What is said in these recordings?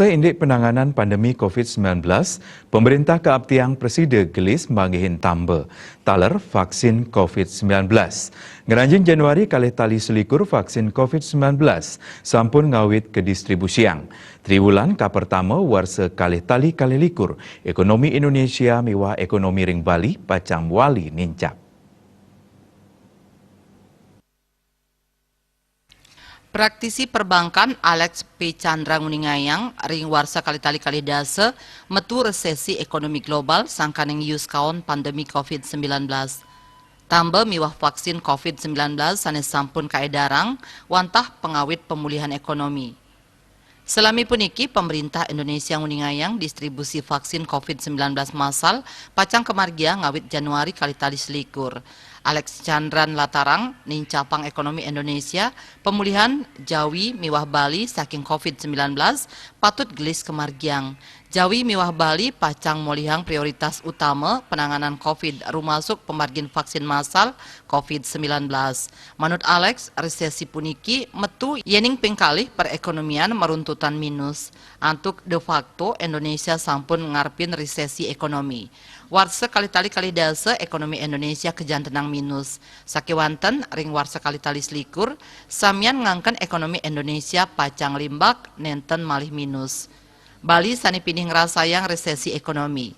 Indek penanganan pandemi COVID-19, pemerintah keabtiang Presiden gelis manggihin tambah taler vaksin COVID-19. Ngeranjing Januari kalih tali selikur vaksin COVID-19 sampun ngawit ke distribusiang. Triwulan ka pertama warsa kalih tali kalih likur, ekonomi Indonesia miwah ekonomi ring Bali pacang wali nincap. Praktisi perbankan Alex P. Chandra Nguningayang ring warsa kali-tali kali dase metu resesi ekonomi global sangkaning yus kaon pandemi COVID-19. Tambah miwah vaksin COVID-19 sanes sampun kaedarang wantah pengawit pemulihan ekonomi. Selami puniki, pemerintah Indonesia nguningayang distribusi vaksin COVID-19 massal pacang kemargia ngawit Januari kali-tali selikur. Alex Chandran Latarang, nincapang ekonomi Indonesia, pemulihan Jawi miwah Bali saking COVID-19 patut gelis kemargiang. Jawi miwah Bali pacang molihang prioritas utama penanganan COVID rumasuk pemargin vaksin massal COVID-19. Manut Alex, resesi puniki metu yening pingkalih perekonomian meruntutan minus. Antuk de facto Indonesia sampun ngarpin resesi ekonomi. Warsa kali-tali kali dase ekonomi Indonesia kejantenang minus. Sakiwanten ring warsa kali-tali selikur, samian ngangken ekonomi Indonesia pacang limbak nenten malih minus. Bali sani pinih ngerasayang resesi ekonomi.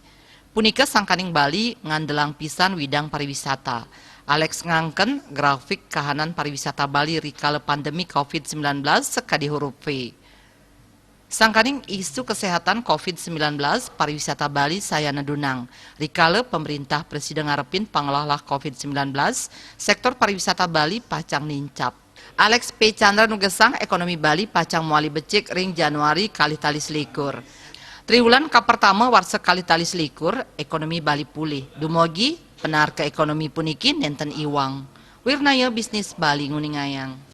Punika sangkaning Bali ngandelang pisan widang pariwisata. Alex ngangken grafik kahanan pariwisata Bali rikala pandemi COVID-19 sekadi huruf V. Sangkaning isu kesehatan COVID-19 pariwisata Bali saya nedunang. Rikala pemerintah Presiden ngarepin panglolah COVID-19, sektor pariwisata Bali pacang nincap. Alex P. Chandra nugesang ekonomi Bali pacang muali becik ring Januari kali-tali selikur. Triwulan ka pertama warsa kali-tali selikur, ekonomi Bali pulih. Dumogi, penar ke ekonomi puniki nenten iwang. Wirnaya bisnis Bali nguningayang.